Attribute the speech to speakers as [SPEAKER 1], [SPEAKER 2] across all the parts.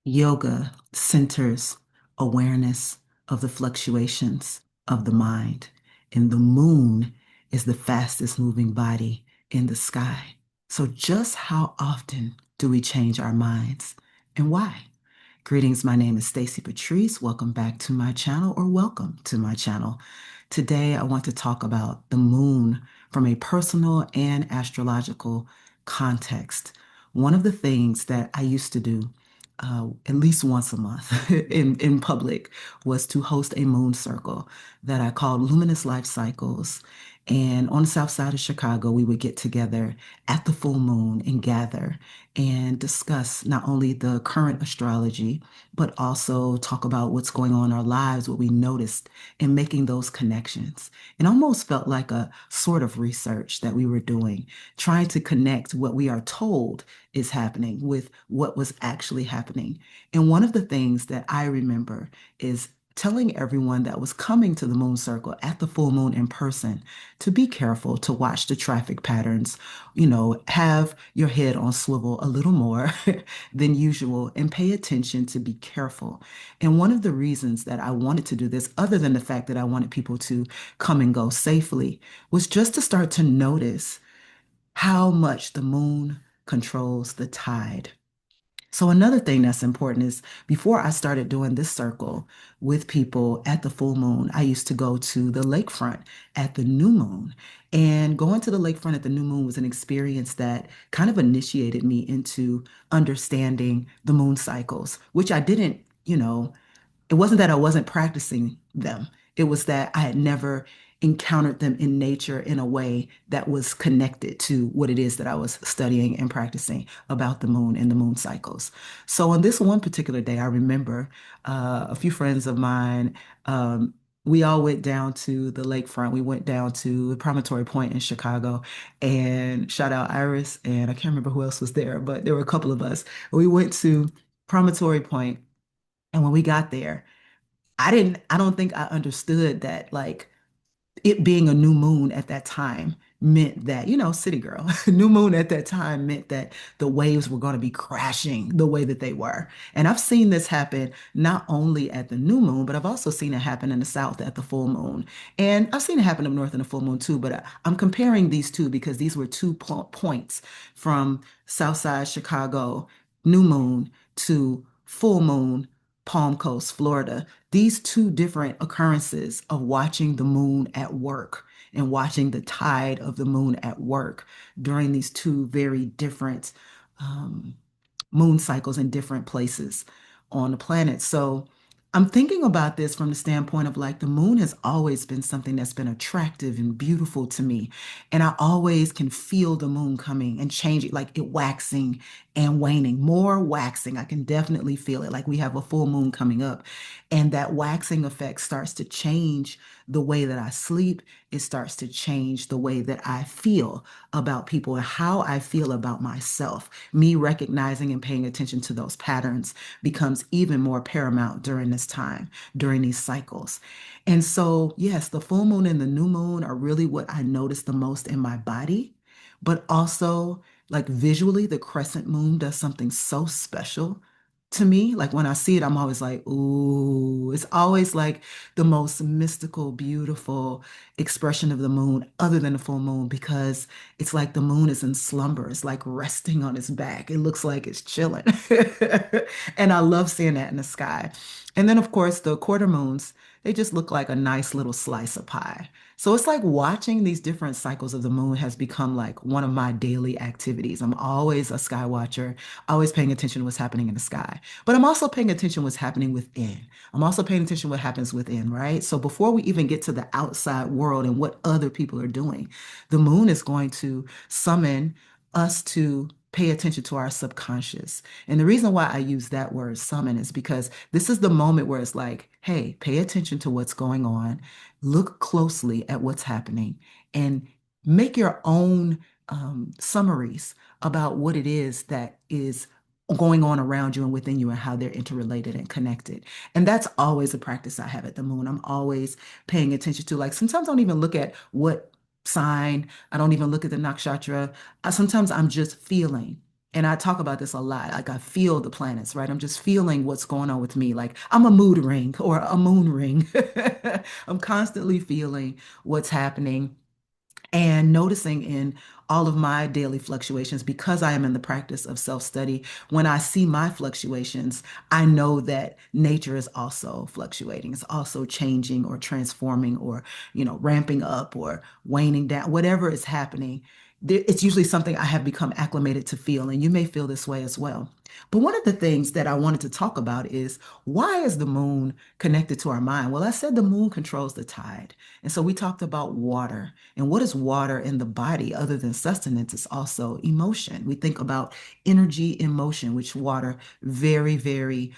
[SPEAKER 1] Yoga centers awareness of the fluctuations of the mind, and the moon is the fastest moving body in the sky. So, just how often do we change our minds and why? Greetings, my name is Stacy Patrice. Welcome back to my channel, or welcome to my channel. Today, I want to talk about the moon from a personal and astrological context. One of the things that I used to do at least once a month in public was to host a moon circle that I called Luminous Life Cycles. And on the south side of Chicago, we would get together at the full moon and gather and discuss not only the current astrology, but also talk about what's going on in our lives, what we noticed, and making those connections. It almost felt like a sort of research that we were doing, trying to connect what we are told is happening with what was actually happening. And one of the things that I remember is telling everyone that was coming to the moon circle at the full moon in person to be careful, to watch the traffic patterns, have your head on swivel a little more than usual and pay attention, to be careful. And one of the reasons that I wanted to do this, other than the fact that I wanted people to come and go safely, was just to start to notice how much the moon controls the tide. So another thing that's important is, before I started doing this circle with people at the full moon, I used to go to the lakefront at the new moon. And going to the lakefront at the new moon was an experience that kind of initiated me into understanding the moon cycles, which I didn't, it wasn't that I wasn't practicing them. It was that I had never encountered them in nature in a way that was connected to what it is that I was studying and practicing about the moon and the moon cycles. So on this one particular day, I remember a few friends of mine, we all went down to the lakefront. We went down to Promontory Point in Chicago, and shout out Iris, and I can't remember who else was there, but there were a couple of us. We went to Promontory Point, and when we got there, I don't think I understood that, like, it being a new moon at that time meant that, city girl, new moon at that time meant that the waves were going to be crashing the way that they were. And I've seen this happen not only at the new moon, but I've also seen it happen in the south at the full moon. And I've seen it happen up north in the full moon too, but I'm comparing these two because these were two points from Southside Chicago, new moon, to full moon, Palm Coast, Florida. These two different occurrences of watching the moon at work and watching the tide of the moon at work during these two very different um, moon cycles in different places on the planet. So I'm thinking about this from the standpoint of, like, the moon has always been something that's been attractive and beautiful to me. And I always can feel the moon coming and changing, like it waxing and waning, more waxing. I can definitely feel it. Like, we have a full moon coming up, and that waxing effect starts to change the way that I sleep. It starts to change the way that I feel about people and how I feel about myself. Me recognizing and paying attention to those patterns becomes even more paramount during this time, during these cycles. And so, yes, the full moon and the new moon are really what I notice the most in my body, but also, like, visually, the crescent moon does something so special to me. Like, when I see it, I'm always like, ooh, it's always like the most mystical, beautiful expression of the moon, other than the full moon, because it's like the moon is in slumber. It's like resting on its back. It looks like it's chilling. And I love seeing that in the sky. And then, of course, the quarter moons, they just look like a nice little slice of pie. So it's like watching these different cycles of the moon has become like one of my daily activities. I'm always a sky watcher, always paying attention to what's happening in the sky. But I'm also paying attention to what's happening within. I'm also paying attention to what happens within, right? So before we even get to the outside world and what other people are doing, the moon is going to summon us to pay attention to our subconscious. And the reason why I use that word summon is because this is the moment where it's like, hey, pay attention to what's going on, look closely at what's happening, and make your own summaries about what it is that is going on around you and within you and how they're interrelated and connected. And that's always a practice I have at the moon. I'm always paying attention to, like, sometimes I don't even look at what sign, I don't even look at the nakshatra. Sometimes I'm just feeling. And I talk about this a lot. Like I feel the planets, right? I'm just feeling what's going on with me. Like I'm a mood ring or a moon ring. I'm constantly feeling what's happening and noticing in all of my daily fluctuations because I am in the practice of self-study. When I see my fluctuations, I know that nature is also fluctuating. It's also changing or transforming or, ramping up or waning down, whatever is happening. It's usually something I have become acclimated to feel, and you may feel this way as well. But one of the things that I wanted to talk about is, why is the moon connected to our mind? Well, I said the moon controls the tide. And so we talked about water. And what is water in the body other than sustenance? It's also emotion. We think about energy, emotion, which water very, very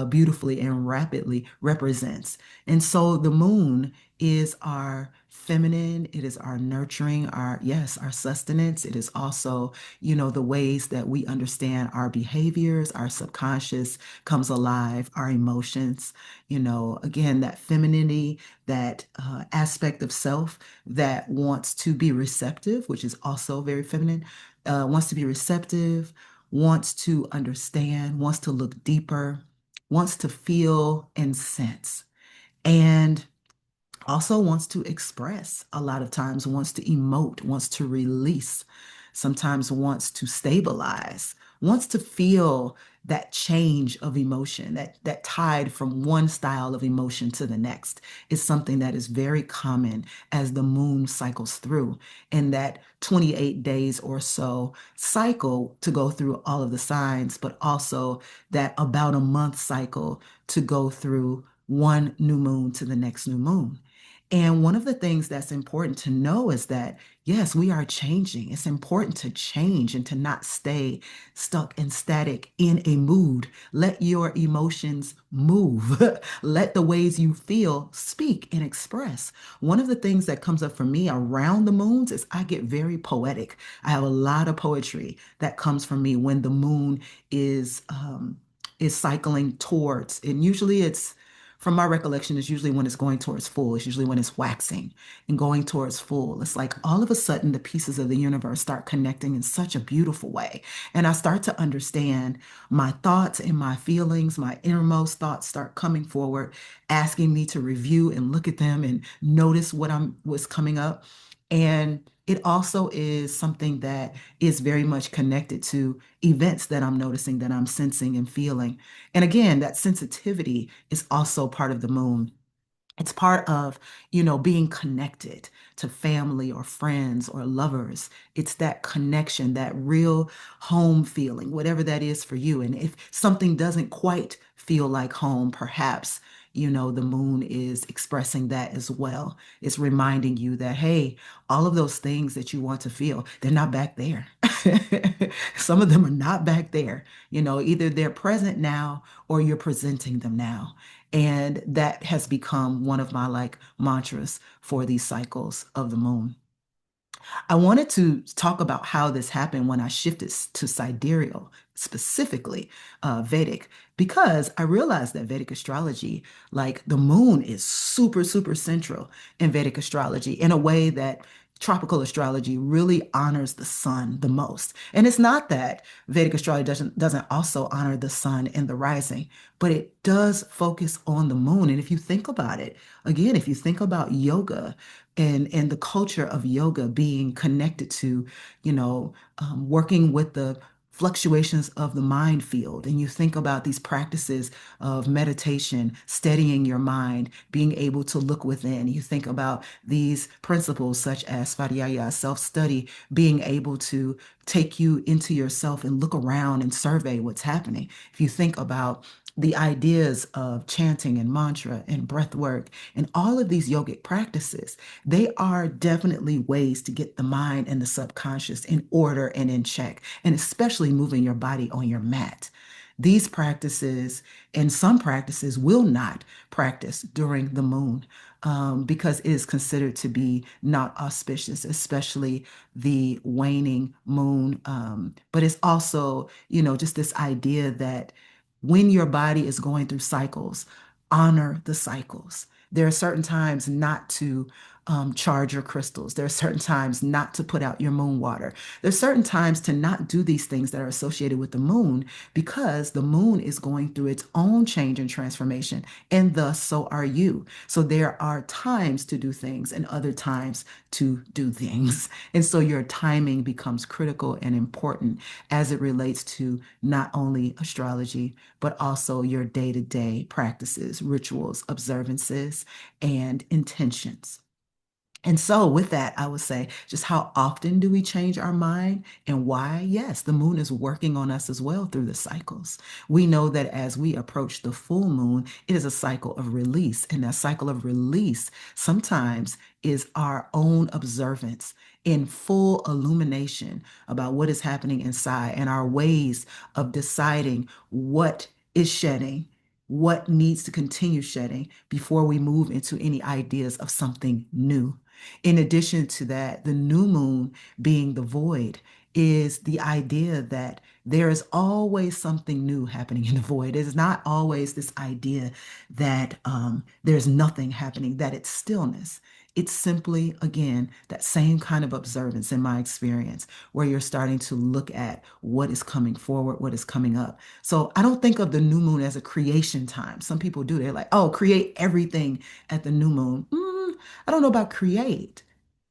[SPEAKER 1] beautifully and rapidly represents. And so the moon is our feminine, it is our nurturing, yes, our sustenance. It is also, the ways that we understand our behaviors, our subconscious comes alive, our emotions, again, that femininity, that aspect of self that wants to be receptive, which is also very feminine, wants to be receptive, wants to understand, wants to look deeper, wants to feel and sense. And also wants to express, a lot of times wants to emote, wants to release, sometimes wants to stabilize, wants to feel that change of emotion, that tide from one style of emotion to the next is something that is very common as the moon cycles through. And that 28 days or so cycle to go through all of the signs, but also that about a month cycle to go through one new moon to the next new moon. And one of the things that's important to know is that, yes, we are changing. It's important to change and to not stay stuck and static in a mood. Let your emotions move. Let the ways you feel speak and express. One of the things that comes up for me around the moons is I get very poetic. I have a lot of poetry that comes from me when the moon is cycling towards, and usually it's from my recollection, is usually when it's going towards full. It's usually when it's waxing and going towards full. It's like all of a sudden the pieces of the universe start connecting in such a beautiful way. And I start to understand my thoughts and my feelings, my innermost thoughts start coming forward, asking me to review and look at them and notice what's coming up. And it also is something that is very much connected to events that I'm noticing, that I'm sensing and feeling. And again, that sensitivity is also part of the moon. It's part of, being connected to family or friends or lovers. It's that connection, that real home feeling, whatever that is for you. And if something doesn't quite feel like home, perhaps, the moon is expressing that as well. It's reminding you that, hey, all of those things that you want to feel, they're not back there. Some of them are not back there. Either they're present now or you're presenting them now. And that has become one of my like mantras for these cycles of the moon. I wanted to talk about how this happened when I shifted to sidereal, specifically Vedic, because I realized that Vedic astrology, like the moon, is super, super central in Vedic astrology in a way that tropical astrology really honors the sun the most. And it's not that Vedic astrology doesn't also honor the sun and the rising, but it does focus on the moon. And if you think about it, again, if you think about yoga, and the culture of yoga being connected to, working with the fluctuations of the mind field. And you think about these practices of meditation, steadying your mind, being able to look within. You think about these principles such as Svadhyaya, self-study, being able to take you into yourself and look around and survey what's happening. If you think about the ideas of chanting and mantra and breath work and all of these yogic practices, they are definitely ways to get the mind and the subconscious in order and in check, and especially moving your body on your mat. These practices and some practices will not practice during the moon because it is considered to be not auspicious, especially the waning moon. But it's also, just this idea that when your body is going through cycles, honor the cycles. There are certain times not to charge your crystals. There are certain times not to put out your moon water. There's certain times to not do these things that are associated with the moon because the moon is going through its own change and transformation, and thus so are you. So there are times to do things and other times to do things. And so your timing becomes critical and important as it relates to not only astrology, but also your day-to-day practices, rituals, observances, and intentions. And so, with that, I would say, just how often do we change our mind and why? Yes, the moon is working on us as well through the cycles. We know that as we approach the full moon, it is a cycle of release. And that cycle of release sometimes is our own observance in full illumination about what is happening inside and our ways of deciding what is shedding, what needs to continue shedding before we move into any ideas of something new. In addition to that, the new moon being the void is the idea that there is always something new happening in the void. It is not always this idea that there's nothing happening, that it's stillness. It's simply, again, that same kind of observance in my experience, where you're starting to look at what is coming forward, what is coming up. So I don't think of the new moon as a creation time. Some people do. They're like, oh, create everything at the new moon. I don't know about create.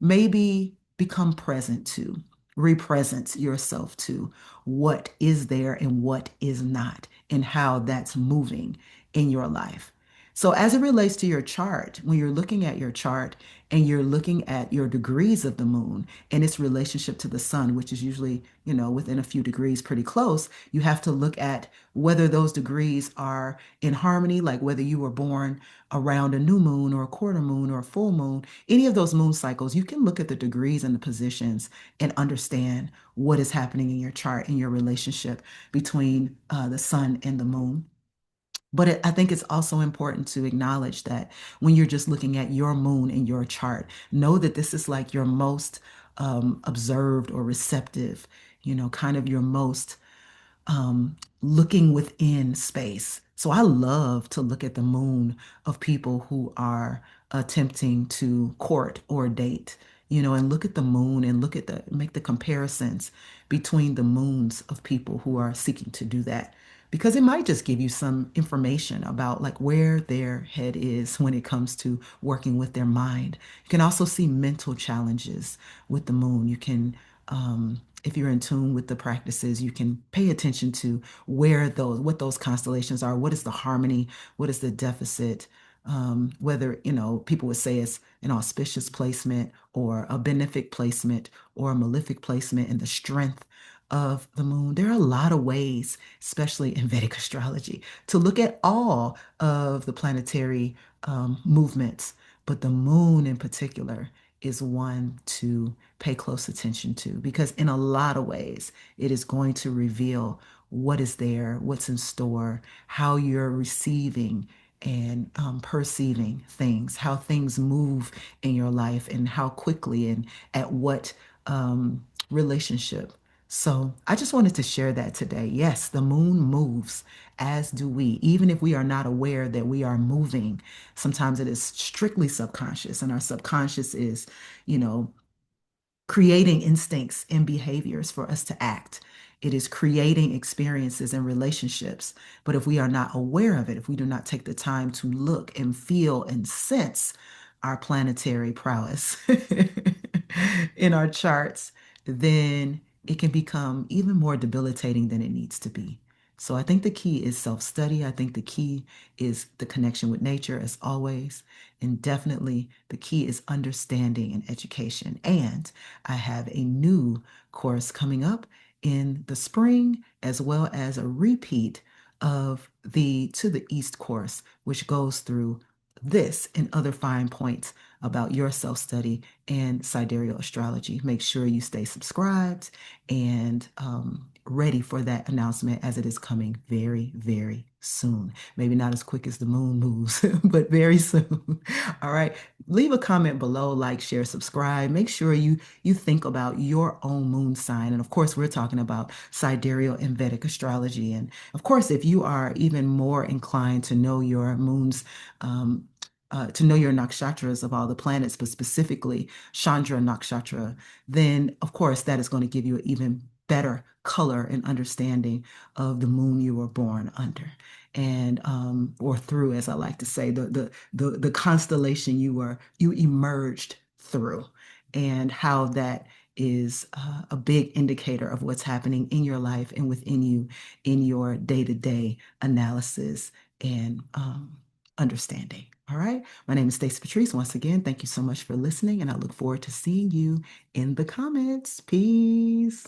[SPEAKER 1] Maybe become present to, represent yourself to what is there and what is not, and how that's moving in your life. So, as it relates to your chart, when you're looking at your chart and you're looking at your degrees of the moon and its relationship to the sun, which is usually, within a few degrees, pretty close, you have to look at whether those degrees are in harmony, like whether you were born around a new moon or a quarter moon or a full moon, any of those moon cycles, you can look at the degrees and the positions and understand what is happening in your chart and your relationship between the sun and the moon. But I think it's also important to acknowledge that when you're just looking at your moon and your chart, know that this is like your most observed or receptive, kind of your most looking within space. So I love to look at the moon of people who are attempting to court or date, and look at the moon and make the comparisons between the moons of people who are seeking to do that. Because it might just give you some information about like where their head is when it comes to working with their mind. You can also see mental challenges with the moon. You can if you're in tune with the practices, you can pay attention to what those constellations are, what is the harmony, what is the deficit, whether, people would say it's an auspicious placement or a benefic placement or a malefic placement and the strength of the moon. There are a lot of ways, especially in Vedic astrology, to look at all of the planetary movements, but the moon in particular is one to pay close attention to because in a lot of ways it is going to reveal what is there, what's in store, how you're receiving and perceiving things, how things move in your life, and how quickly and at what relationship. So I just wanted to share that today. Yes, the moon moves, as do we, even if we are not aware that we are moving. Sometimes it is strictly subconscious, and our subconscious is, you know, creating instincts and behaviors for us to act. It is creating experiences and relationships. But if we are not aware of it, if we do not take the time to look and feel and sense our planetary prowess in our charts, then it can become even more debilitating than it needs to be. So I think the key is self-study. I think the key is the connection with nature, as always. And definitely the key is understanding and education. And I have a new course coming up in the spring, as well as a repeat of the To the East course, which goes through this and other fine points about your self-study and sidereal astrology. Make sure you stay subscribed and ready for that announcement as it is coming very, very soon. Maybe not as quick as the moon moves, but very soon. All right. Leave a comment below, like, share, subscribe. Make sure you think about your own moon sign. And of course, we're talking about sidereal and Vedic astrology. And of course, if you are even more inclined to know your moon's to know your nakshatras of all the planets, but specifically Chandra nakshatra, then of course that is going to give you an even better color and understanding of the moon you were born under, and or through, as I like to say, the constellation you emerged through, and how that is a big indicator of what's happening in your life and within you in your day-to-day analysis and understanding. All right. My name is Stacy Patrice. Once again, thank you so much for listening, and I look forward to seeing you in the comments. Peace.